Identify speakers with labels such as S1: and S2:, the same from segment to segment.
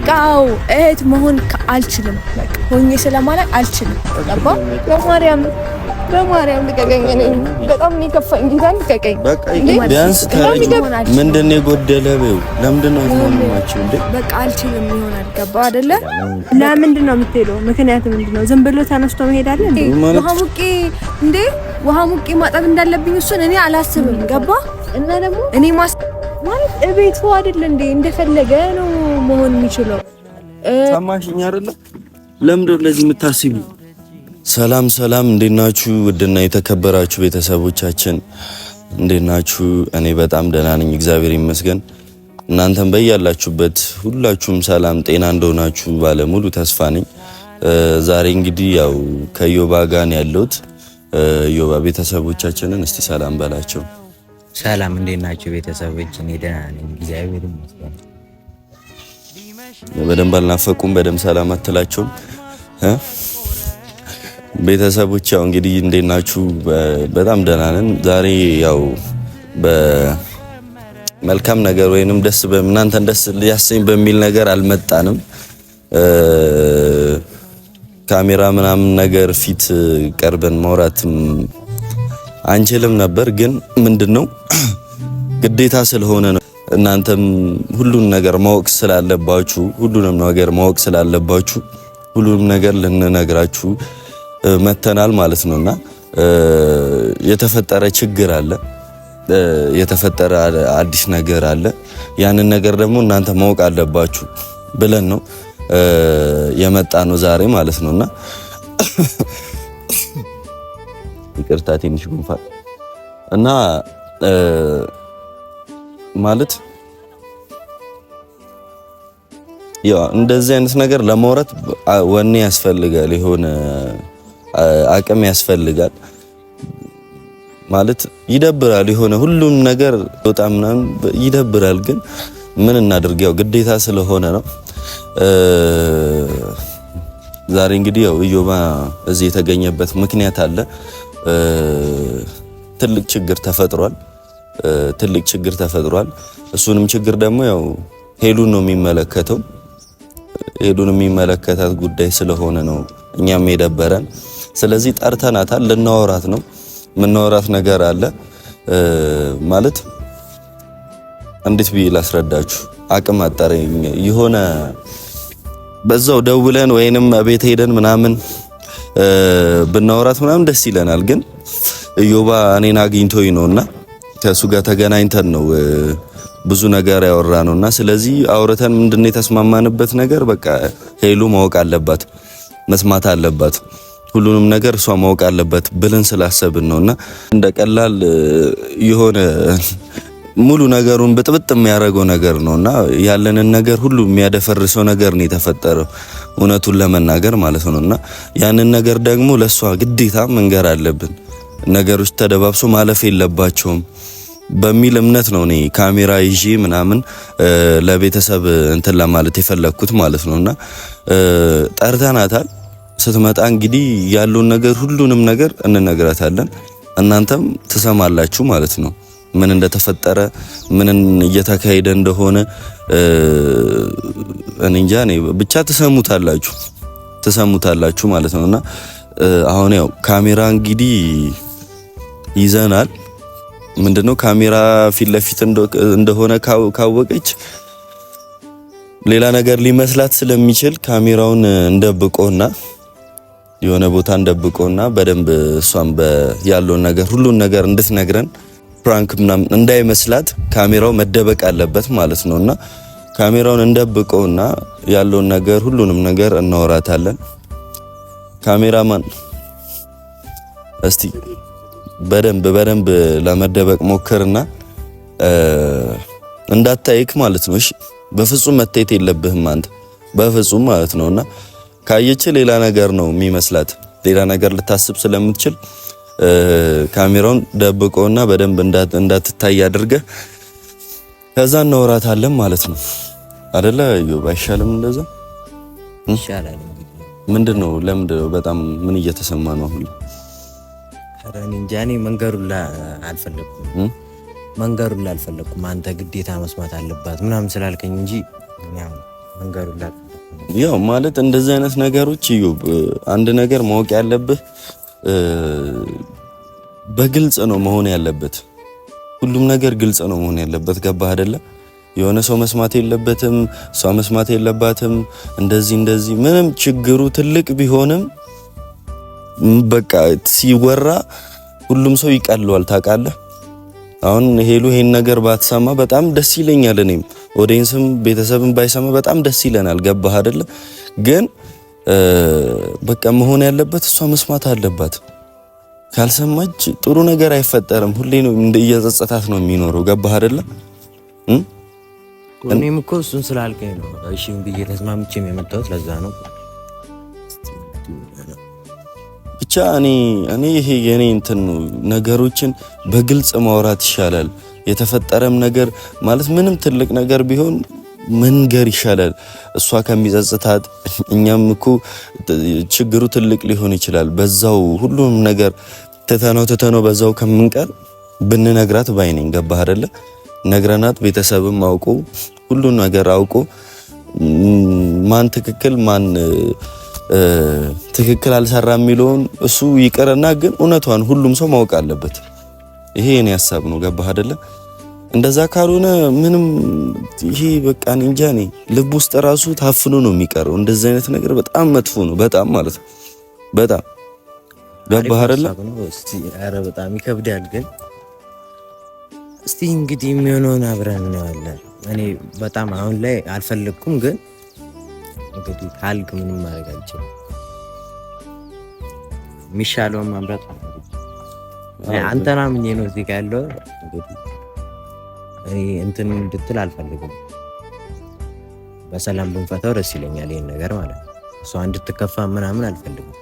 S1: በቃው እህት መሆን አልችልም። በቃ ሆኜ ስለማለት አልችልም። ገባ? በማርያም ልቀቀኝ። በጣም ነው የከፋኝ። ጌታን ልቀቀኝ።
S2: በቃ ቢያንስ ምንድን ነው የጎደለው? ለምንድን ነው የማትሆንማችሁ እንዴ?
S1: በቃ አልችልም ይሆናል። ገባ አይደለ? ለምንድን ነው የምትሄደው? ምክንያቱ ምንድን ነው? ዝም ብሎ ተነስቶ መሄድ አለ እንዴ? ውሃ ሙቄ ማጠብ እንዳለብኝ እሱን እኔ አላስብም። ገባ? እና ደግሞ እኔ ማለት እቤቱ አይደል እንዴ? እንደፈለገ ነው መሆን የሚችለው።
S2: ሰማሽኝ አይደለ? ለምንድን ነው ለዚህ የምታስቢው? ሰላም እንዴት ናችሁ? ውድና የተከበራችሁ ቤተሰቦቻችን እንዴት ናችሁ? እኔ በጣም ደህና ነኝ፣ እግዚአብሔር ይመስገን። እናንተም በያላችሁበት ሁላችሁም ሰላም ጤና እንደሆናችሁ ባለሙሉ ተስፋ ነኝ። ዛሬ እንግዲህ ያው ከዮባ ጋር ነው ያለሁት። ዮባ ቤተሰቦቻችንን እስቲ ሰላም በላቸው።
S3: ሰላም እንዴት ናችሁ ቤተሰቦች? እኔ ደህና ነኝ፣ እግዚአብሔር ይመስገን።
S2: በደንብ አልናፈቁም? በደንብ ሰላም አትላቸውም? ቤተሰቦች ያው እንግዲህ እንዴት ናችሁ? በጣም ደህና ነን። ዛሬ ያው በመልካም ነገር ወይንም እናንተን ደስ ሊያሰኝ በሚል ነገር አልመጣንም። ካሜራ ምናምን ነገር ፊት ቀርበን ማውራትም አንችልም ነበር፣ ግን ምንድነው ግዴታ ስለሆነ ነው። እናንተም ሁሉንም ነገር ማወቅ ስላለባችሁ ሁሉንም ነገር ልንነግራችሁ መተናል ማለት ነውና የተፈጠረ ችግር አለ፣ የተፈጠረ አዲስ ነገር አለ። ያንን ነገር ደግሞ እናንተ ማወቅ አለባችሁ ብለን ነው የመጣ ነው ዛሬ ማለት ነውና ይቅርታ ትንሽ ጉንፋን እና ማለት ያው እንደዚህ አይነት ነገር ለማውራት ወኔ ያስፈልጋል፣ የሆነ አቅም ያስፈልጋል። ማለት ይደብራል፣ የሆነ ሁሉም ነገር በጣም ይደብራል። ግን ምን እናድርግ፣ ያው ግዴታ ስለሆነ ነው። ዛሬ እንግዲህ ያው ኢዮባ እዚህ የተገኘበት ምክንያት አለ። ትልቅ ችግር ተፈጥሯል። እሱንም ችግር ደግሞ ያው ሄሉን ነው የሚመለከተው። ሄሉን የሚመለከታት ጉዳይ ስለሆነ ነው እኛም የደበረን። ስለዚህ ጠርተናታል፣ ልናወራት ነው። የምናወራት ነገር አለ። ማለት እንዴት ብዬ ላስረዳችሁ? አቅም አጠረኝ። የሆነ በዛው ደውለን ወይንም ቤት ሄደን ምናምን ብናወራት ምናምን ደስ ይለናል። ግን ኢዮባ እኔን አግኝቶኝ ነውና ከሱ ጋር ተገናኝተን ነው ብዙ ነገር ያወራ ነውና፣ ስለዚህ አውርተን ምንድነው የተስማማንበት ነገር፣ በቃ ሄሉ ማወቅ አለባት፣ መስማት አለባት፣ ሁሉንም ነገር እሷ ማወቅ አለባት ብለን ስላሰብን ነውና እንደ ቀላል የሆነ ሙሉ ነገሩን ብጥብጥ የሚያደርገው ነገር ነውና ያለንን ነገር ሁሉ የሚያደፈርሰው ነገር ነው የተፈጠረው፣ እውነቱን ለመናገር ማለት ነውና ያንን ነገር ደግሞ ለሷ ግዴታ መንገር አለብን። ነገሮች ተደባብሶ ማለፍ የለባቸውም በሚል እምነት ነው እኔ ካሜራ ይዤ ምናምን ለቤተሰብ እንትን ለማለት የፈለኩት ማለት ነውና ጠርተናታል። ስትመጣ እንግዲህ ያለውን ነገር ሁሉንም ነገር እንነግራታለን። እናንተም ትሰማላችሁ ማለት ነው። ምን እንደተፈጠረ ምን እየተካሄደ እንደሆነ እንጃ እኔ ብቻ ትሰሙታላችሁ ማለት ነውና አሁን ያው ካሜራ እንግዲህ ይዘናል። ምንድነው ካሜራ ፊት ለፊት እንደሆነ ካወቀች ሌላ ነገር ሊመስላት ስለሚችል ካሜራውን እንደብቆና የሆነ ቦታ እንደብቆና በደንብ እሷም ያለውን ነገር ሁሉን ነገር እንድትነግረን ፕራንክ ምናምን እንዳይመስላት ካሜራው መደበቅ አለበት ማለት ነውና ካሜራውን እንደብቆና ያለውን ነገር ሁሉንም ነገር እናወራታለን። ካሜራማን እስቲ በደንብ ለመደበቅ ሞክርና እንዳታይክ ማለት ነው። እሺ በፍጹም መታየት የለብህም አንተ በፍጹም ማለት ነውና ካየች ሌላ ነገር ነው የሚመስላት፣ ሌላ ነገር ልታስብ ስለምትችል ካሜራውን ደብቆና በደንብ እንዳትታይ አድርገህ ከዛ እናወራታለን ማለት ነው አይደለ? አይሻልም? እንደዛ
S3: ይሻላል።
S2: ምንድነው? ለምንድነው? በጣም ምን እየተሰማ ነው አሁን?
S3: አራኒ ጃኒ መንገሩላ አልፈለኩም። አንተ ግዴታ መስማት አለባት ምናምን ስላልከኝ እንጂ መንገሩላት
S2: ያው ማለት እንደዚህ አይነት ነገሮች ኢዮብ አንድ ነገር ማወቅ ያለብህ በግልጽ ነው መሆን ያለበት። ሁሉም ነገር ግልጽ ነው መሆን ያለበት። ገባህ አይደለ? የሆነ ሰው መስማት የለበትም፣ እሷ መስማት የለባትም። እንደዚህ ምንም ችግሩ ትልቅ ቢሆንም በቃ ሲወራ ሁሉም ሰው ይቀለዋል። ታውቃለህ? አሁን ሄሉ ይሄን ነገር ባትሰማ በጣም ደስ ይለኛል። እኔም ኦዲየንስም ቤተሰብም ባይሰማ በጣም ደስ ይለናል። ገባህ አይደለ? ግን በቃ መሆን ያለበት እሷ መስማት አለባት። ካልሰማች ጥሩ ነገር አይፈጠርም። ሁሌ ነው እየጸጸታት ነው የሚኖረው። ገባህ አይደለ?
S3: እኔም እኮ እሱን ስላልከኝ ነው እሺ ብዬ ተስማምቼም የመጣሁት ለዛ ነው።
S2: ብቻ እኔ ይሄ የኔ እንትን ነው፣ ነገሮችን በግልጽ ማውራት ይሻላል። የተፈጠረም ነገር ማለት ምንም ትልቅ ነገር ቢሆን መንገር ይሻላል እሷ ከሚጸጽታት። እኛም እኮ ችግሩ ትልቅ ሊሆን ይችላል፣ በዛው ሁሉም ነገር ተተነው በዛው ከምንቀር ብንነግራት ባይነኝ። ገባህ አይደለ? ነግረናት ቤተሰብም አውቆ ሁሉን ነገር አውቆ ማን ትክክል ማን ትክክል አልሰራ የሚለውን እሱ ይቀርና ግን እውነቷን ሁሉም ሰው ማወቅ አለበት። ይሄ የኔ ሐሳብ ነው። ገባህ አይደለ? እንደዛ ካልሆነ ምንም ይሄ በቃ እንጃ እኔ ልብ ውስጥ ራሱ ታፍኖ ነው የሚቀረው። እንደዚህ አይነት ነገር በጣም መጥፎ ነው፣ በጣም ማለት ነው በጣም። ገባህ አይደለ?
S3: ኧረ በጣም ይከብዳል። ግን እስቲ እንግዲህ የሚሆነውን አብረን እናያለን። እኔ በጣም አሁን ላይ አልፈለኩም፣ ግን እንግዲህ ካልክ ምንም ማድረግ አልችልም። የሚሻለውን ማምራት አንተና ምን ነው እዚህ ጋር ያለው እንግዲህ እኔ እንትን እንድትል አልፈልግም። በሰላም ብንፈታው ደስ ይለኛል ይሄን ነገር ማለት ነው። እሷ እንድትከፋ ምናምን አልፈልግም።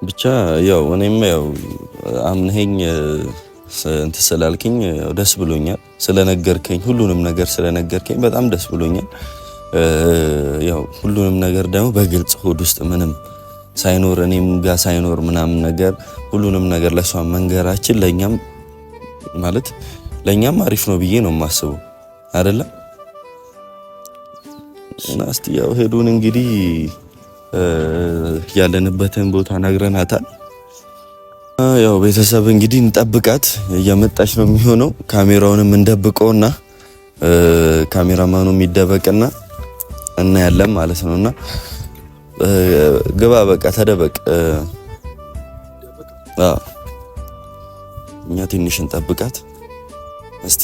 S2: ብቻ ያው እኔም ያው አምነኸኝ እንትን ስላልከኝ ደስ ብሎኛል። ስለነገርከኝ ሁሉንም ነገር ስለነገርከኝ በጣም ደስ ብሎኛል። ያው ሁሉንም ነገር ደግሞ በግልጽ ሆድ ውስጥ ምንም ሳይኖር እኔም ጋር ሳይኖር ምናምን ነገር ሁሉንም ነገር ለሷ መንገራችን ለኛም ማለት ለኛም አሪፍ ነው ብዬ ነው የማስበው አይደለ? እና እስቲ ያው ሄዱን እንግዲህ ያለንበትን ቦታ ነግረናታል። ያው ቤተሰብ እንግዲህ እንጠብቃት፣ እየመጣች ነው የሚሆነው። ካሜራውንም እንደብቀውና ካሜራማኑ የሚደበቅና እና ያለም ማለት ነውና ግባ በቃ ተደበቅ። እኛ ትንሽ እንጠብቃት እስቲ።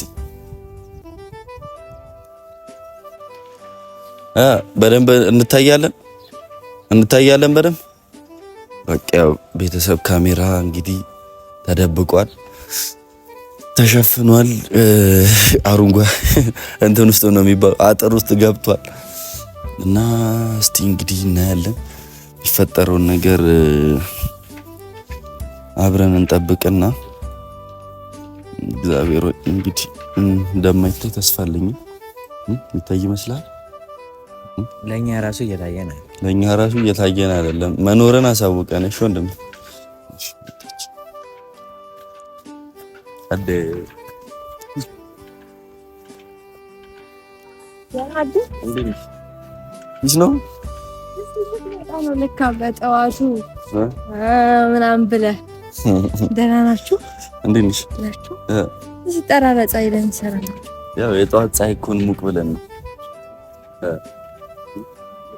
S2: በደንብ እንታያለን በደንብ በቃ። ያው ቤተሰብ ካሜራ እንግዲህ ተደብቋል፣ ተሸፍኗል። አሩንጓ እንትን ውስጥ ነው የሚባለው አጥር ውስጥ ገብቷል። እና እስቲ እንግዲህ እናያለን የሚፈጠረውን ነገር አብረን እንጠብቅና እግዚአብሔር እንግዲህ እንደማይታይ ተስፋ አለኝ። ይታይ ይመስላል።
S3: ለኛ ራሱ እየታየን አይደለም።
S2: ለኛ ራሱ እየታየን አይደለም። መኖርን አሳውቀን እሺ ወንድም አደ
S1: ያራዱ
S2: ነው
S1: በጣም ለካ በጠዋቱ ምናምን ብለህ ደህና ናችሁ?
S2: እንዴት ነሽ?
S1: ናችሁ? እዚህ ጠራራ ፀሐይ ላይ እንሰራለን።
S2: ያው የጠዋት ፀሐይ እኮ ሙቅ ብለን ነው።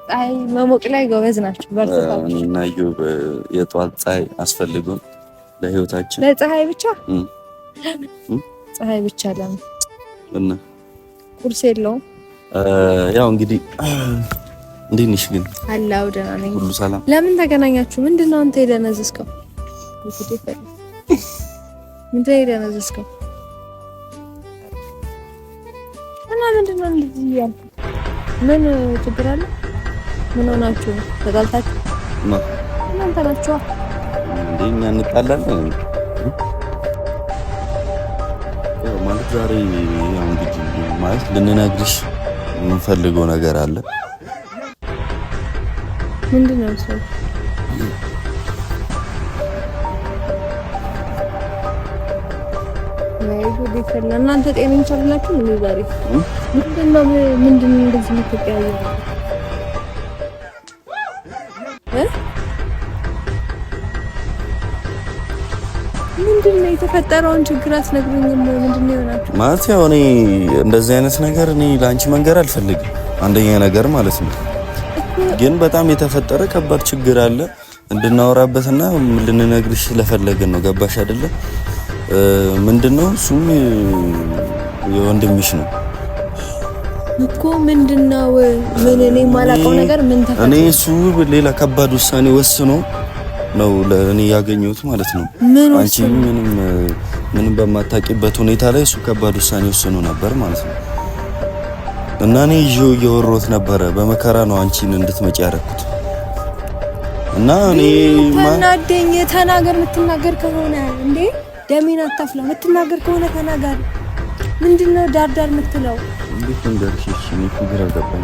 S1: ፀሐይ መሞቅ ላይ ጎበዝ ናችሁ። በርታችሁ።
S2: እና ኢዮብ የጠዋት ፀሐይ አስፈልጎን ለህይወታችን
S1: ለፀሐይ ብቻ ፀሐይ ብቻ ለምን
S2: እና
S1: ቁርስ የለውም?
S2: ያው እንግዲህ እንዴት ነሽ ግን?
S1: አላው ደህና ነኝ።
S2: ሁሉ ሰላም?
S1: ለምን ተገናኛችሁ? ምንድነው አንተ የደነዘዝከው? ምንድነው የደነዘዝከው? እና ምንድነው እንደዚህ ያልኩ? ምን ችግር አለ? ምን ሆናችሁ? ተጣልታችሁ? እናንተ ናችሁ
S2: እንዴ? እኛ እንጣላለን? ያው ማለት ዛሬ ያው እንግዲህ ማለት ልንነግርሽ የምንፈልገው ነገር አለ።
S1: ምንድነው እሱ? ወይ ጉዴ ፈላ። እናንተ ጤነኞች አይደላችሁ ምን ዛሬ ምንድነው እንደዚህ የምትቀያየሩ? ምንድነው የተፈጠረውን ችግር አትነግሩኝም? ምንድነው የሆናችሁ?
S2: ማለት ያው እኔ እንደዚህ አይነት ነገር እኔ ላንቺ መንገር አልፈልግም። አንደኛ ነገር ማለት ነው። ግን በጣም የተፈጠረ ከባድ ችግር አለ እንድናወራበትና ልንነግርሽ ስለፈለግን ነው። ገባሽ አይደለ? ምንድነው እሱም የወንድምሽ ነው
S1: እኮ። ምንድነው? ምን እኔ የማላውቀው ነገር ምን ተፈጠረ?
S2: እኔ እሱ ሌላ ከባድ ውሳኔ ወስኖ ነው ለእኔ ያገኘሁት ማለት ነው። አንቺ ምንም በማታውቂበት ሁኔታ ላይ እሱ ከባድ ውሳኔ ወስኖ ነበር ማለት ነው። እና እኔ ይዤው እየወሮት ነበረ። በመከራ ነው አንቺን እንድትመጪ ያደረኩት። እና እኔ
S1: ተናደኝ። ተናገር። የምትናገር ከሆነ እንዴ ደሜን አታፍላ። የምትናገር ከሆነ ተናገር። ምንድነው ዳርዳር የምትለው?
S2: እንዴት እንደርሽ? እሺ እኔ ግራ ገባኝ።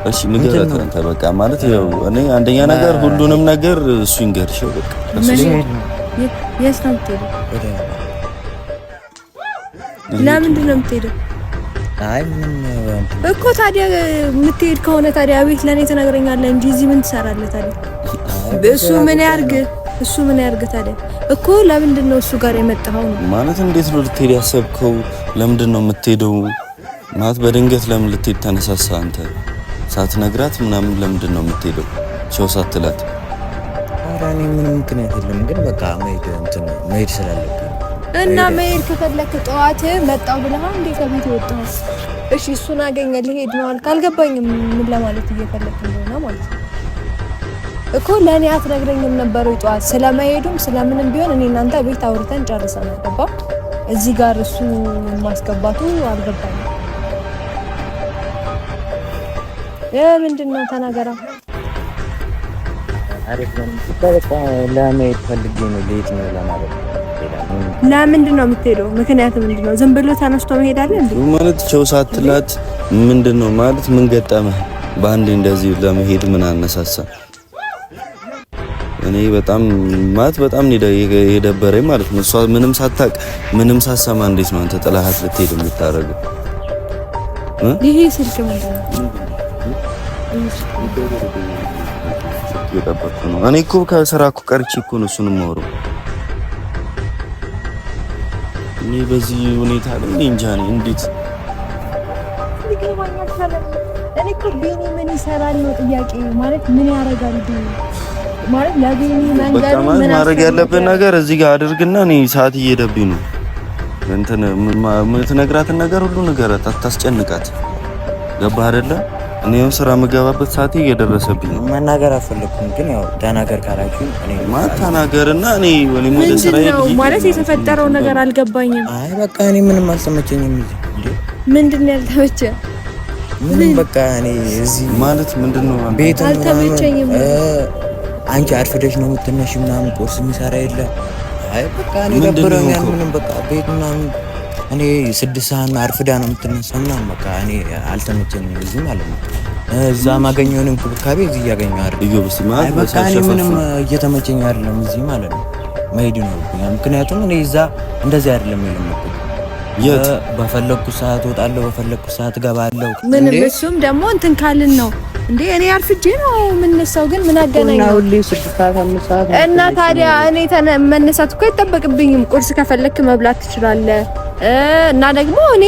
S2: እሺ ንገራት አንተ በቃ ማለት ያው እኔ አንደኛ ነገር ሁሉንም ነገር እሱ ይንገርሽ። በቃ እሱ
S1: ለምንድን ነው የምትሄደው?
S3: አይ ምንም
S1: እኮ ታዲያ የምትሄድ ከሆነ ታዲያ ቤት ለኔ ትነግረኛለህ እንጂ እዚህ ምን ትሰራለህ ታዲያ? እሱ ምን ያርግ ታዲያ? እኮ ለምንድን ነው እሱ ጋር የመጣኸው?
S2: ማለት እንዴት ነው ልትሄድ ያሰብከው? ለምንድን ነው የምትሄደው? ማለት በድንገት ለምን ልትሄድ ተነሳሳ? አንተ ሳትነግራት ምናምን ለምንድን ነው የምትሄደው? ሾው ሳትላት?
S3: ኧረ እኔ ምንም ምክንያት የለም፣ ግን በቃ መሄድ ስላለብኝ
S1: እና መሄድ ከፈለክ ጠዋት መጣው ብለሃል እንዴ ከቤት ወጣው? እሺ እሱን አገኘ ልሄድ ነው አልክ። አልገባኝም ምን ለማለት እየፈለክ እንደሆነ ማለት ነው እኮ። ለኔ አትነግረኝም ነበር ወይ ጠዋት? ስለመሄዱም ስለምንም ቢሆን እኔ እናንተ ቤት አውርተን ጨርሰናል። ገባ? እዚህ ጋር እሱ ማስገባቱ አልገባኝም። ምንድነው? ተናገራ።
S3: አሪፍ ነው። በቃ ለመሄድ ፈልጌ ነው። ለየት ነው ለማለት ነው።
S1: ለምንድን ነው የምትሄደው? ምክንያቱ ምንድን ነው? ዝም ብሎ ተነስቶ መሄድ አለ እንዴ?
S2: ማለት ቸው ሳትላት ምንድን ነው ማለት ምን ገጠመህ? በአንዴ እንደዚህ ለመሄድ ምን አነሳሳ? እኔ በጣም የደበረኝ ማለት ነው። እሷ ምንም ሳታውቅ ምንም ሳትሰማ እንዴት ነው አንተ ጥላሃት ልትሄድ የምታደርገው?
S1: ይሄ ስልክ ምንድን ነው?
S2: እየጠበቅኩ ነው። እኔ እኮ ከስራ እኮ ቀርቼ እኮ ነው እሱን የማወራው። እኔ በዚህ ሁኔታ ላይ እንጃ ነኝ እንዴት
S1: እኔ እኮ ቤኒ ምን ይሰራል ነው ጥያቄ። ማለት ምን ያደርጋል ማለት ለቤኒ መንገድ ምን
S2: ማድረግ ያለብን ነገር እዚህ ጋር አድርግና እኔ ሰዓት እየሄደብኝ ነው። እንትን የምትነግራትን ነገር ሁሉ ንገራት፣ አታስጨንቃት። ገባህ አይደለ? እኔም ስራ የምገባበት ሰዓት እየደረሰብኝ ነው።
S3: መናገር አልፈለኩም፣ ግን ያው ተናገር ካላችሁ እኔ
S2: ማታናገርና እኔ ወደ ስራ
S1: ነው ማለት የተፈጠረው ነገር አልገባኝም።
S3: አይ በቃ እኔ ምንም አልተመቸኝም። እንዴ
S1: ምንድነው ያልተመቸ?
S3: ምንም በቃ እኔ እዚህ
S2: ማለት ምንድነው
S3: ቤት
S1: አልተመቸኝም።
S3: አንቺ አርፍደሽ ነው የምትነሺ ምናምን ቁርስ የሚሰራ የለ። አይ በቃ እኔ ደብረኛል ምንም በቃ ቤት ምናምን እኔ 6 ሰዓት አርፍዳ ነው የምትነሳው ምናምን በቃ እኔ አልተመቸኝም እዚህ ማለት ነው። እዛ ማገኘውን እንክብካቤ እዚህ እያገኘሁ አይደል? አይ በቃ እኔ ምንም እየተመቸኝ አይደለም እዚህ ማለት ነው። መሄድ ነው ምክንያቱም እኔ እዛ እንደዚህ አይደለም የለመድኩት። በፈለኩ ሰዓት ወጣለሁ፣ በፈለኩ ሰዓት ገባለሁ።
S1: ምንም እሱም ደግሞ እንትን ካልን ነው እንዴ እኔ አርፍጄ ነው የምነሳው። ግን ምን አገናኘው?
S3: እና ሁሌ 6 ሰዓት 5 ሰዓት
S1: እና ታዲያ እኔ መነሳት እኮ አይጠበቅብኝም። ቁርስ ከፈለክ መብላት ትችላለህ። እና ደግሞ እኔ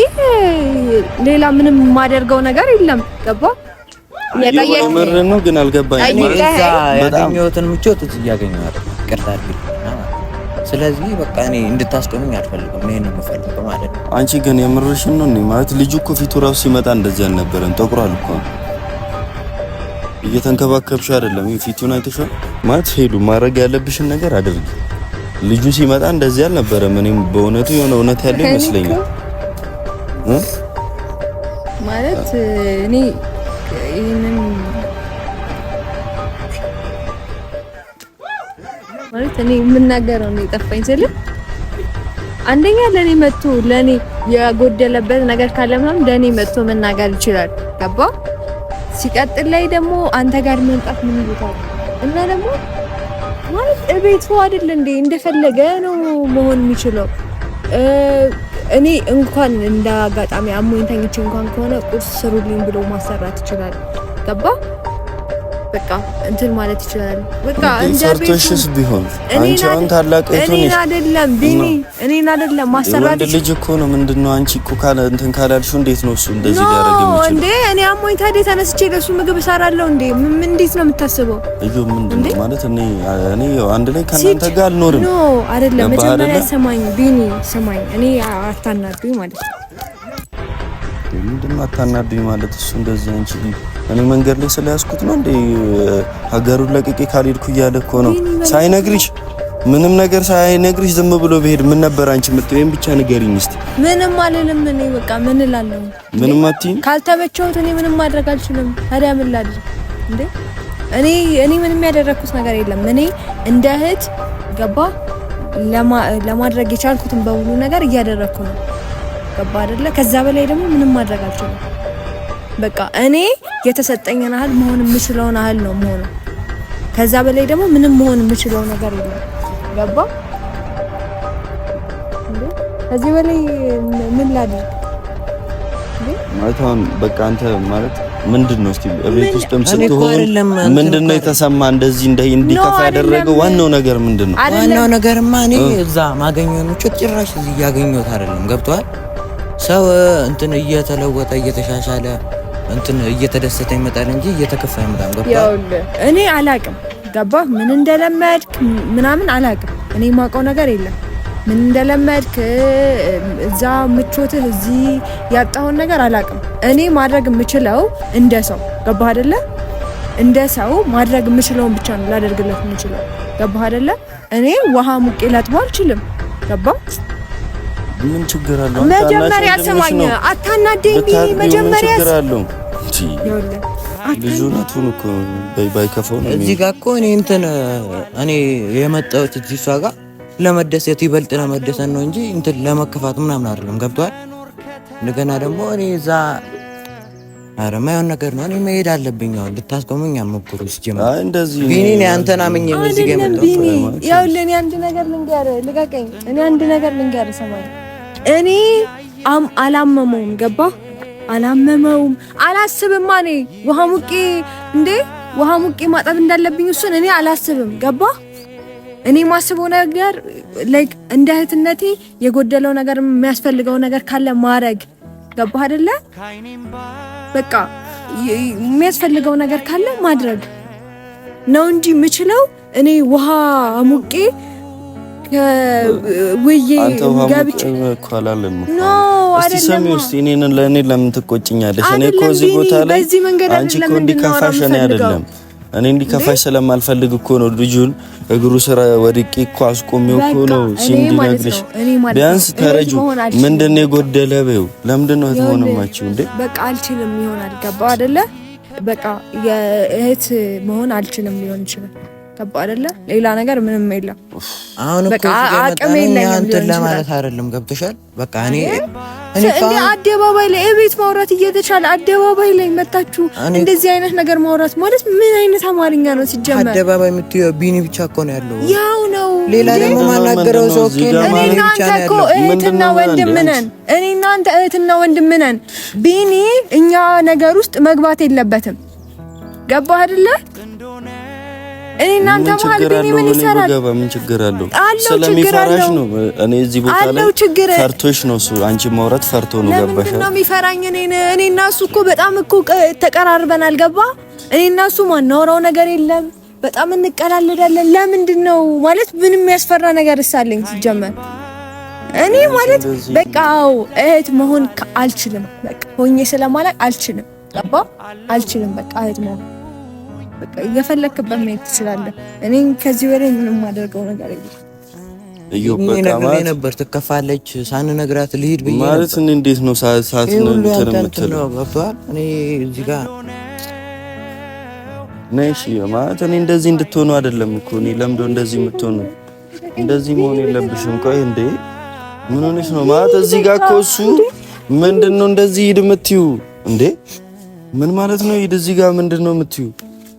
S1: ሌላ ምንም የማደርገው ነገር የለም። ገባ?
S2: የቀየረ ነው ግን አልገባኝም።
S3: እዛ ያገኘሁትን ምቾት እዚህ እያገኘሁ አይደል? ይቅርታ አድርግልኝ። ስለዚህ በቃ እኔ እንድታስቆምኝ አልፈልግም። እኔ ነው የምፈልገው ማለት ነው።
S2: አንቺ ግን የምርሽን ነው? እኔ ማለት ልጁ እኮ ፊቱ ራሱ ሲመጣ እንደዚህ አልነበረም። ጠቁሯል እኮ እየተንከባከብሽ አይደለም። ፊቱን አይተሻል ማለት ሄዱ ማድረግ ያለብሽን ነገር አድርጊ። ልጁ ሲመጣ እንደዚህ አልነበረም። እኔም በእውነቱ የሆነ እውነት ያለው ይመስለኛል
S1: ማለት እኔ ይሄንን ማለት እኔ የምናገረው ነው የጠፋኝ ስል አንደኛ ለኔ መጥቶ ለኔ የጎደለበት ነገር ካለ ምናምን ለኔ መጥቶ መናገር ይችላል። ገባ? ሲቀጥል ላይ ደግሞ አንተ ጋር መምጣት ምን ይሉታል? እና ደግሞ ማለት ቤቱ አይደል እንዴ እንደፈለገ ነው መሆን የሚችለው። እኔ እንኳን እንደ አጋጣሚ አሞኝ ተኝቼ እንኳን ከሆነ ቁርስ ስሩልኝ ብሎ ማሰራት ይችላል። ገባ በቃ እንትን ማለት ይችላል። በቃ
S2: ሰርቶሽስ ቢሆን አንቺ አሁን ታላቅ እህቱ ነሽ።
S1: እኔን አይደለም ቢኒ እኔን አይደለም ማሰራት
S2: ልጅ እኮ ነው። ምንድነው አንቺ እኮ ካለ እንትን ካላልሽው እንዴት ነው እሱ እንደዚህ ሊያደርግ የሚችለው?
S1: እንዴ እኔ አሞኝ ታዲያ ተነስቼ ለሱ ምግብ እሰራለሁ እንዴ? እንዴት ነው የምታስበው?
S2: እዩ ምንድነው ማለት እኔ አንድ ላይ ከእናንተ ጋር አልኖርም።
S1: ኖ አይደለም። መጀመሪያ ሰማኝ ቢኒ ሰማኝ። እኔ አታናዱኝ ማለት ነው።
S2: ምንድነው አታናዱኝ ማለት እሱ እንደዚህ አንቺ እኔ መንገድ ላይ ስለያዝኩት ነው እንዴ ሀገሩን ለቅቄ ካልሄድኩ እያለ እኮ ነው ሳይነግሪሽ ምንም ነገር ሳይነግሪሽ ዝም ብሎ ብሄድ ምን ነበር አንቺ የምትወይም ብቻ ንገሪኝ እስቲ።
S1: ምንም አልልም እኔ በቃ ምን እላለሁ?
S2: ምንም አትይም?
S1: ካልተመቸውት እኔ ምንም ማድረግ አልችልም። ታዲያ ምን ላድርግ እንዴ? እኔ ምንም ያደረኩት ነገር የለም። እኔ እንደ እህት ገባ ለማድረግ የቻልኩትን በሙሉ ነገር እያደረኩ ነው። ገባ አይደለ? ከዛ በላይ ደግሞ ምንም ማድረግ አልችልም። በቃ እኔ የተሰጠኝን ያህል መሆን የምችለውን ያህል ነው መሆን። ከዛ በላይ ደግሞ ምንም መሆን የምችለው ነገር የለም። ገባ? ከዚህ በላይ ምን ላድርግ?
S2: ማለትም በቃ አንተ ማለት ምንድነው እስቲ ቤት ውስጥም ስትሆን ምንድነው የተሰማ እንደዚህ እንዲከፋ ያደረገው ዋናው ነገር ምንድነው?
S3: ዋናው ነገርማ እኔ እዛ ማገኘው ነው ጭራሽ እዚህ ያገኘሁት አይደለም። ገብቷል? ሰው እንትን እየተለወጠ እየተሻሻለ እንትን እየተደሰተ ይመጣል እንጂ እየተከፋ ይመጣል። ገብቷል?
S1: እኔ አላቅም። ገባ? ምን እንደለመድክ ምናምን አላቅም። እኔ የማውቀው ነገር የለም። ምን እንደለመድክ እዛ ምቾትህ እዚህ ያጣውን ነገር አላቅም። እኔ ማድረግ የምችለው እንደ ሰው ገባ አይደለ? እንደ ሰው ማድረግ የምችለውን ብቻ ነው ላደርግለት የምችለው። ገባ አይደለ? እኔ ውሃ ሙቄ ላጥቦ አልችልም። ገባ?
S2: ምን ችግር አለው?
S1: መጀመሪያ ሰማኝ። አታናደኝ ቢኒ መጀመሪያ
S2: ልጁነቱን እኮ ባይከፋው ነው።
S3: እዚህ ጋር እኮ እኔ የመጣሁት እዚህ እሷ ጋር ለመደሰት ይበልጥ ለመደሰት ነው እንጂ እንትን ለመከፋት ምናምን አይደለም። ገብቷል? እንደገና ደግሞ እኔ እዛ አረ ማየውን ነገር ነው። እኔ መሄድ አለብኝ። አሁን ልታስቆመኝ አመኩሩ ሲጀምር
S2: እንደዚህ
S3: ቢኒ እኔ አንተን አመኘ እዚህ ጋር መጣሁ።
S1: ቢኒ ያው ለኔ አንድ ነገር ልንገርህ፣ ልቀቀኝ። እኔ አንድ ነገር ልንገርህ፣ ሰማኝ። እኔ አላመመውም። ገባ? አላመመውም። አላስብም። እኔ ውሃ ሙቄ ማጠብ እንዳለብኝ እሱን እኔ አላስብም። ገባ? እኔ ማስበው ነገር ላይክ እንደ እህትነቴ የጎደለው ነገር የሚያስፈልገው ነገር ካለ ማድረግ ገባ አይደለ? በቃ የሚያስፈልገው ነገር ካለ ማድረግ ነው እንጂ የምችለው እኔ ውሃ ሙቄ ከውዬ ገብቼ
S2: እኮ አላለም እኮ እስቲ ሰሚው እስቲ ለኔ ለምን ትቆጭኛለሽ? እኔ እኮ እዚህ ቦታ ላይ አንቺ እኮ እንዲከፋሽ እኔ አይደለም እኔ እንዲከፋሽ ስለማልፈልግ እኮ ነው ልጁን እግሩ ስራ ወድቄ እኮ አስቆሜው እኮ ነው ሲንዲነግርሽ። ቢያንስ ተረጁ ምንድነው የጎደለው? ለምንድነው እህትሆንማችሁ እንዴ?
S1: በቃ አልችልም ይሆናል። ገባ አይደለ? በቃ የእህት መሆን አልችልም ሊሆን ይችላል። ገባ አይደለ? ሌላ ነገር ምንም የለም።
S3: አሁን እኮ አቅም የለኝም እንትን ለማለት አይደለም። ገብተሻል? በቃ እኔ
S1: አደባባይ ላይ እቤት ማውራት እየተቻለ አደባባይ ላይ መጣችሁ እንደዚህ አይነት ነገር ማውራት ማለት ምን አይነት አማርኛ ነው ሲጀመር?
S3: አደባባይ የምትይው ቢኒ ብቻ እኮ ነው ያለው።
S1: ያው ነው
S3: ሌላ ደግሞ ማናገረው ሰው እኮ
S1: እኔ እናንተ እኮ እህትና ወንድም ነን። እኔ እናንተ እህትና ወንድም ነን። ቢኒ እኛ ነገር ውስጥ መግባት የለበትም። ገባህ አይደለ? እኔ እናንተ መሀል ቢኒ ምን ይሰራል?
S2: ምን ችግር አለው? ስለሚፈራሽ ነው። እኔ እዚህ ቦታ ላይ ፈርቶሽ ነው እሱ። አንቺ ማውራት ፈርቶ ነው። ገባሽ?
S1: ለምን ነው የሚፈራኝ? እኔ እና እሱ እኮ በጣም እኮ ተቀራርበናል። ገባ? እኔ እና እሱ ማናወራው ነገር የለም። በጣም እንቀላለዳለን። ለምንድን ነው ማለት ምንም የሚያስፈራ ነገር እሳለኝ ሲጀመር እኔ ማለት በቃ እህት መሆን አልችልም። በቃ ሆኜ ስለማላቅ አልችልም። ገባ? አልችልም። በቃ እህት መሆን በቃ እየፈለክበት መሄድ ትችላለህ። እኔ ከዚህ በላይ ምንም ማደርገው ነገር የለም።
S3: በቃ ነበር ትከፋለች ሳንነግራት ልሂድ ብዬ
S2: ማለት እንዴት ነው ሰዓት ነው የምትለው?
S3: ገብቶሃል? እኔ እዚህ ጋር
S2: ነሽ ማለት እኔ እንደዚህ እንድትሆኑ አይደለም እኮ እኔ ለምዶ እንደዚህ የምትሆኑ እንደዚህ መሆን የለብሽም። ቆይ እንዴ ምን ሆነሽ ነው ማለት እዚህ ጋር እኮ እሱ ምንድነው እንደዚህ ሂድ የምትይው እንዴ? ምን ማለት ነው ሂድ እዚህ ጋር ምንድነው የምትይው?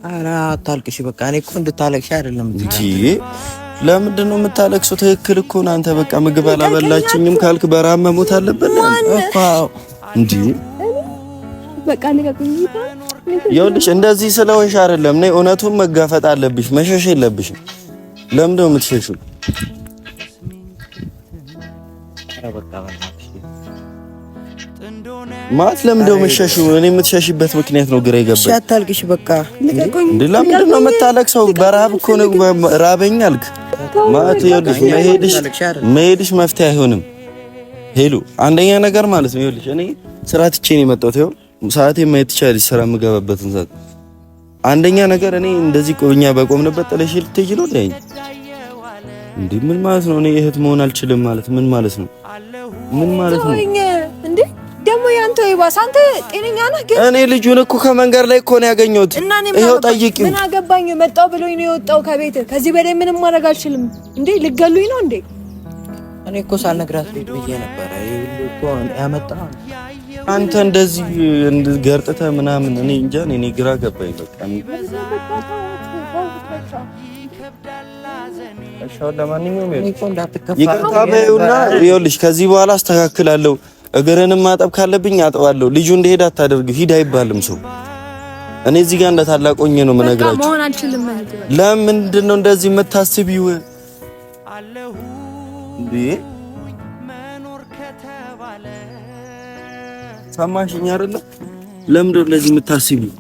S3: ኧረ አታልቅሽ። በቃ እኔ እኮ እንድታለቅሽ አይደለም
S2: እንጂ ለምንድን ነው የምታለቅሰው? ትክክል እኮ ነው። አንተ በቃ ምግብ አላበላችኝም ካልክ በረሃብ መሞት አለበት እኮ እንዴ።
S1: በቃ ልቀቁኝ።
S2: ይኸውልሽ እንደዚህ ስለሆንሽ አይደለም ነይ፣ እውነቱን መጋፈጥ አለብሽ። መሸሽ የለብሽም። ለምን ነው የምትሸሽው? ማለት ለምን ነው የምትሸሽው? እኔ የምትሸሽበት ምክንያት ነው ግራ የገባኝ።
S3: እሺ አታልቅሽ በቃ።
S2: እንዴ ለምንድን ነው የምታለቅሰው? በረሃብ እኮ ነው ራበኝ አልክ ማለት። ይኸውልሽ መሄድሽ መፍትሄ አይሆንም ሄሉ። አንደኛ ነገር ማለት ነው ይኸውልሽ እኔ ስራ ትቼ ነው የመጣሁት። ይኸው ሰዓቴ ማየት ትችያለሽ፣ ስራ የምገባበትን ሰዓት። አንደኛ ነገር እኔ እንደዚህ ቆኛ በቆምንበት ጥለሽ ልትሄጂ ነው እንዴ? ምን ማለት ነው? እኔ እህት መሆን አልችልም ማለት ምን ማለት ነው? ምን ማለት ነው
S1: እንዴ? ደግሞ ያንተ ይባስ። አንተ ጤነኛ ነህ? ግን
S2: እኔ ልጁን እኮ ከመንገድ ላይ እኮ ነው ያገኘሁት። ይኸው ጠይቂው።
S1: ምን አገባኝ? መጣው ብሎኝ ነው የወጣው ከቤት። ከዚህ በላይ ምንም ማድረግ አልችልም። እንዴ ልገሉኝ ነው እንዴ?
S3: እኔ እኮ ሳልነግራት ቤት ብዬ ነበር። ይሄ እኮ ያመጣው
S2: አንተ እንደዚህ ገርጥተህ ምናምን እኔ እንጃ። እኔ ግራ ገባኝ በቃ። ለማንኛውም ይቅርታ በይውና ይኸውልሽ ከዚህ በኋላ አስተካክላለሁ። እግርንም ማጠብ ካለብኝ አጥባለሁ። ልጁ እንደሄድ አታደርግ። ሂድ አይባልም ሰው። እኔ እዚህ ጋር እንደ ታላቅ ሆኜ ነው የምነግራችሁ።
S1: መሆን አልችልም።
S2: ለምንድን ነው እንደዚህ የምታስቢው? እንዴ ሰማሽኝ አይደለ? ለምንድን ነው እንደዚህ የምታስቢው?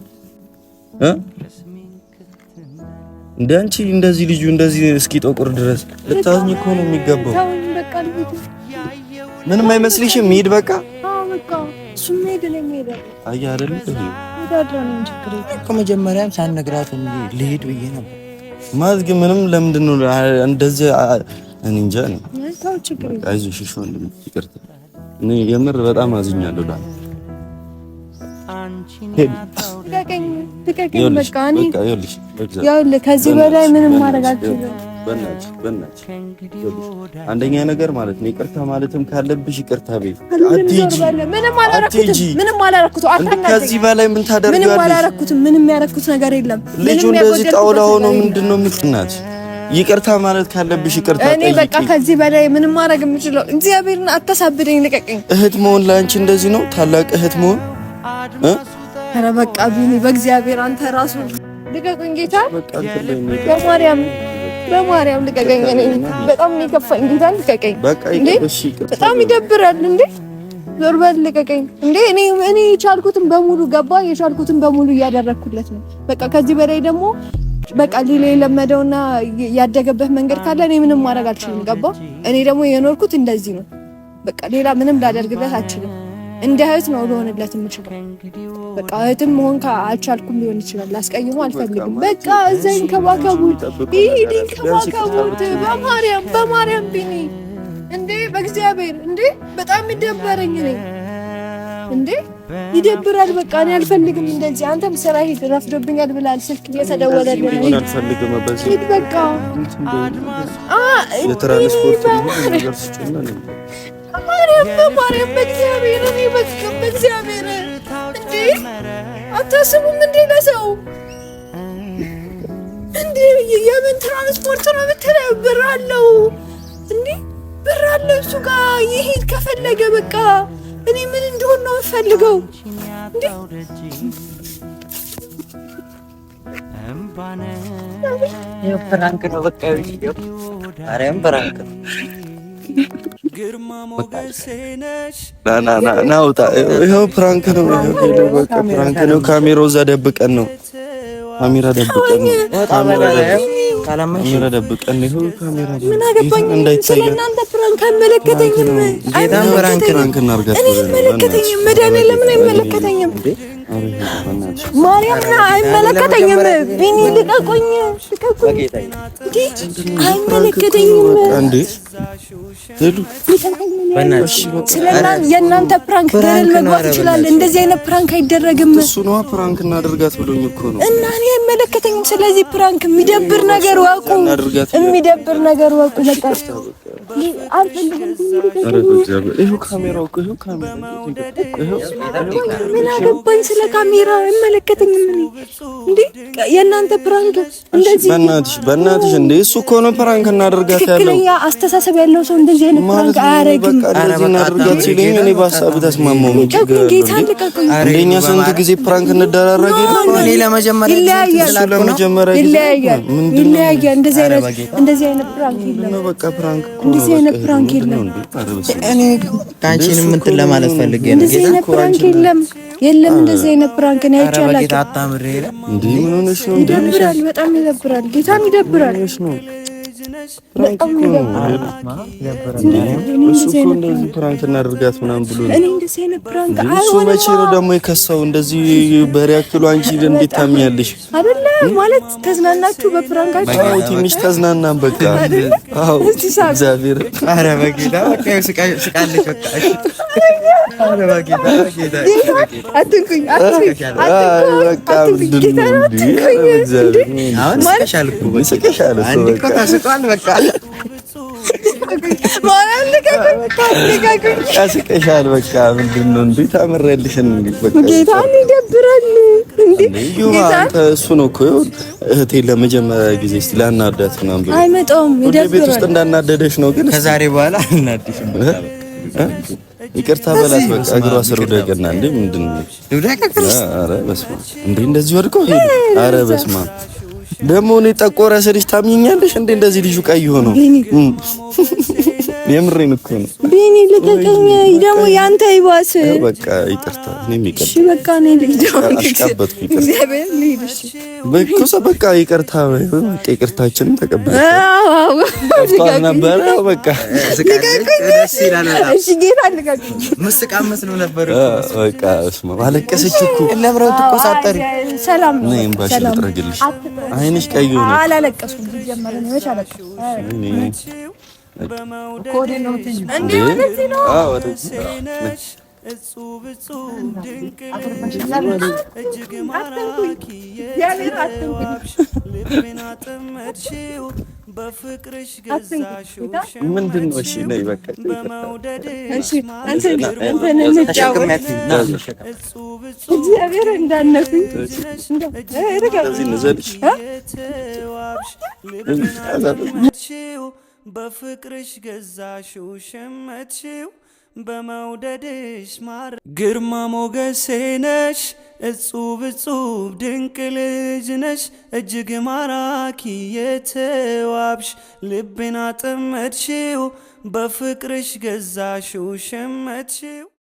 S2: እንደ አንቺ እንደዚህ ልጁ እንደዚህ እስኪ ጠቁር ድረስ ልታዝኝ እኮ ነው የሚገባው። ምንም አይመስልሽም? ሂድ በቃ።
S1: በቃ እሱም ሄድ ነው የሚሄደው።
S2: አይ አይደል
S1: እኮ
S2: መጀመሪያም ሳልነግራት ልሄድ ብዬ ነበር ማለት ግን ምንም ለምንድን ነው እንደዚህ እኔ እንጃ ነው። አይዞሽ እሺ ወንድም ይቅርታ። እኔ የምር በጣም አዝኛለሁ። ዳ
S1: ልቀቀኝ በቃ። እኔ ይኸውልህ ከዚህ በላይ ምንም ማድረግ አልችልም።
S2: በእናትሽ አንደኛ ነገር ማለት ነው ይቅርታ ማለትም ካለብሽ ይቅርታ በይ።
S1: ምንም አላረኩትም።
S2: ከዚህ በላይ ምን ታደርጊያለሽ?
S1: ምንም አላረኩትም። ምንም ያረኩት ነገር የለም።
S2: ልጁ እንደዚህ ጣውላ ሆኖ ምንድነው የምትናት? ይቅርታ ማለት ካለብሽ ይቅርታ ጠይቂ።
S1: እኔ በቃ ከዚህ በላይ ምንም ማድረግ የምችለው እግዚአብሔርን አታሳብደኝ። ልቀቀኝ።
S2: እህት መሆን ለአንቺ እንደዚህ ነው? ታላቅ እህት መሆን
S1: ኧረ በቃ ቢኒ በእግዚአብሔር አንተ ራሱ ልቀቀኝ። ጌታ በማርያም ልቀቀኝ። እኔ በጣም የከፋኝ ጌታ ልቀቀኝ። እንዴ በጣም ይደብራል። እንዴ ዞር በል ልቀቀኝ። እንዴ እኔ የቻልኩትን በሙሉ የቻልኩትን በሙሉ እያደረኩለት ነው። በቃ ከዚህ በላይ ደግሞ በቃ ሌላ የለመደውና ያደገበት መንገድ ካለ እኔ ምንም ማድረግ አልችልም። ገባ? እኔ ደግሞ የኖርኩት እንደዚህ ነው። በቃ ሌላ ምንም ላደርግለት አልችልም። እንደ እህት ነው ልሆንለት የምችለው። በቃ እህትም መሆን አልቻልኩም ሊሆን ይችላል። ላስቀይሙ አልፈልግም። በቃ እዛ ይንከባከቡት፣ ይንከባከቡት። በማርያም ቢኒ እንዴ በእግዚአብሔር እንዴ በጣም ይደበረኝ ነኝ እንዴ ይደብራል። በቃ እኔ አልፈልግም እንደዚህ። አንተም ስራ ሂድ፣ ረፍዶብኛል ብላል። ስልክ እየተደወለልኝ ነው።
S2: አልፈልግም በዚህ
S1: ሂድ በቃ።
S2: የትራንስፖርት ነገር ስጭና ነው
S1: በማርያም በእግዚአብሔር እኔ በእግዚአብሔር እንዴ አታስቡም እንዴ ለሰው እንዴ የምን ትራንስፖርት ነው የምትለው? ብር አለው እንዴ ብር አለው እሱ ጋር ይሄድ ከፈለገ በቃ እኔ ምን እንደሆነ ነው የምፈልገው እንዴ?
S3: ፍራንክ ነው በቃ አሬም ፍራንክ ነው።
S2: ና ውጣ። ይኸው ፕራንክ ነው። በቃ ፕራንክ ነው። ካሜራው እዛ ደብቀን ነው። ካሜራ ደብቀን ነው። ካሜራ ደብቀን ነው። ይኸው ካሜራ
S1: ምን አገባኝ ስለእናንተ ፕራንክ አይመለከተኝም።
S2: ጌታን ፕራንክ እናድርጋት።
S1: እኔ አይመለከተኝም። መድኃኒዓለም ለምን አይመለከተኝም? ማርያምና አይመለከተኝም። ቢኒ ልቀቁኝ፣ አይመለከተኝም።
S2: እንዴ ሄሉ
S1: የእናንተ ፕራንክ ገደል መግባት ይችላል። እንደዚህ አይነት ፕራንክ አይደረግም።
S2: እሱ ነው ፕራንክ እናድርጋት ብሎኝ እኮ ነው።
S1: እና እኔ አይመለከተኝም። ስለዚህ ፕራንክ የሚደብር ነገር ወቁ፣ የሚደብር ነገር ወቁ። በቃ
S2: ይኸው ካሜራው እኮ ይኸው ካሜራ
S1: ምን አገባኝ ስለ ካሜራ አይመለከተኝም እንዴ? የእናንተ ፕራንክ እንደዚህ
S2: በእናትሽ እንዴ እሱ እኮ ነው ፕራንክ እናደርጋት ያለው።
S1: ትክክለኛ አስተሳሰብ ያለው ሰው እንደዚህ አይነት ፕራንክ አያረግም።
S2: እንደዚህ እናደርጋት ሲለኝ እኔ በሐሳብ ተስማማው።
S1: ጌታን ልቀቁኝ።
S2: እንደኛ ስንት ጊዜ ፕራንክ እንደራረግ የለም።
S3: እኔ ለመጀመሪያ
S1: ይለያያል። እንደዚህ አይነት ፕራንክ የለም።
S2: በቃ ፕራንክ
S1: እንደዚህ አይነት ፕራንክ የለም።
S3: እኔ ካንቺንም እንትን ለማለት ፈልጌ ነው።
S1: እንደዚህ አይነት ፕራንክ የለም። እንደዚህ አይነት ፕራንክ ነው አይቻላል።
S3: ጌታ አታምሬ
S2: እንዴ ምን ሆነሽ ነው?
S1: ይደብራል፣ በጣም ይደብራል። ጌታን ይደብራል። በጣም ይደብራል።
S2: እንደዚህ ፕራንክ እናደርጋት ምናምን ብሎ
S1: እኔ እንደዚህ አይነት ፕራንክ
S2: እሱ መቼ ነው ደግሞ የከሳው? እንደዚህ በሪያክሉ አንቺ እንዴት ታምኛለሽ?
S1: አይደለ ማለት ተዝናናችሁ በፕራንካችሁ?
S2: አዎ ትንሽ ተዝናናን በቃ። አዎ እግዚአብሔር
S3: ኧረ በጌታ በቃ ስቃለች በቃ። ኧረ በጌታ
S1: አትንኩኝ።
S2: በቃ ምንድን ነው እንዴ? እግዚአብሔር
S3: አሁን ስቀሻል እኮ
S2: ስቀሻል እኮ
S3: በቃ ተስቋል በቃ።
S2: ያስቀሻል በቃ ምንድን ነው እንዴ? ታመሪያለሽ እንዴ? በቃ
S1: ጌታን ይደብራል እንዴ?
S2: አንተ እሱ ነው እኮ እህቴን ለመጀመሪያ ጊዜ እስቲ ላናዳት ምናምን ብሎ
S1: አይመጣውም። ይደብራል።
S2: ቤት ውስጥ እንዳናደደሽ ነው ግን
S3: ከዛሬ በኋላ አናድሽም።
S2: ይቅርታ በላት በቃ። እግሯ ስር ወደቀና እንዴ ምንድን ነው? ኧረ በስመ አብ እንዴ እንደዚህ ወድቆ ሄደ። ኧረ በስመ አብ ደግሞ እኔ ጠቆረ ስልሽ ታምኛለሽ እንዴ? እንደዚህ ልጁ ቀይ ሆኖ የምሬን እኮ ነው።
S1: ቢኒ ልቀቀኝ። ደግሞ ያንተ ይባስ
S2: በቃ ይቅርታ። እኔም ይቅርታ
S1: እሺ በቃ እኔ
S2: አሽቃበጥኩ።
S1: እግዚአብሔር ልሂድሽ
S2: በቃ ይቅርታ። ይቅርታችንን ተቀበል።
S1: አዎ
S2: ነበር በቃ
S3: ደስ ይላል።
S1: እሺ ጌታ ልቀቀኝ።
S3: መስቃመስ ነው ነበር
S2: በቃ እስማ ባለቀሰች እኮ
S3: ለብረው ትቆሳጠሪ።
S1: ሰላም ነው።
S2: ነይም ባሽ ልጥረግልሽ። አይንሽ ቀይ ሆነ።
S1: አላለቀስኩም ጀመረ ነው ወቻለቀ ኮዴ ነው እንዴ? ወደዚህ ነው።
S2: አዎ ወደዚህ
S4: እጹብ ድንቅ እጅግ ማራኪ ልቤን አጠመድሽው በፍቅርሽ ገዛሽው
S2: ምንድን ነው? እሺ ነይ በቃ
S4: በመውደድሽ
S1: እግዚአብሔር እንዳነኩኝ
S4: በፍቅርሽ ገዛሽው ሸመትሽው በመውደድሽ ማር ግርማ ሞገሴ ነሽ እጹብ ድንቅ ልጅ ነሽ እጅግ ማራኪ የተዋብሽ ልቤን አጠመድሽው በፍቅርሽ ገዛሽው ሸመትሽው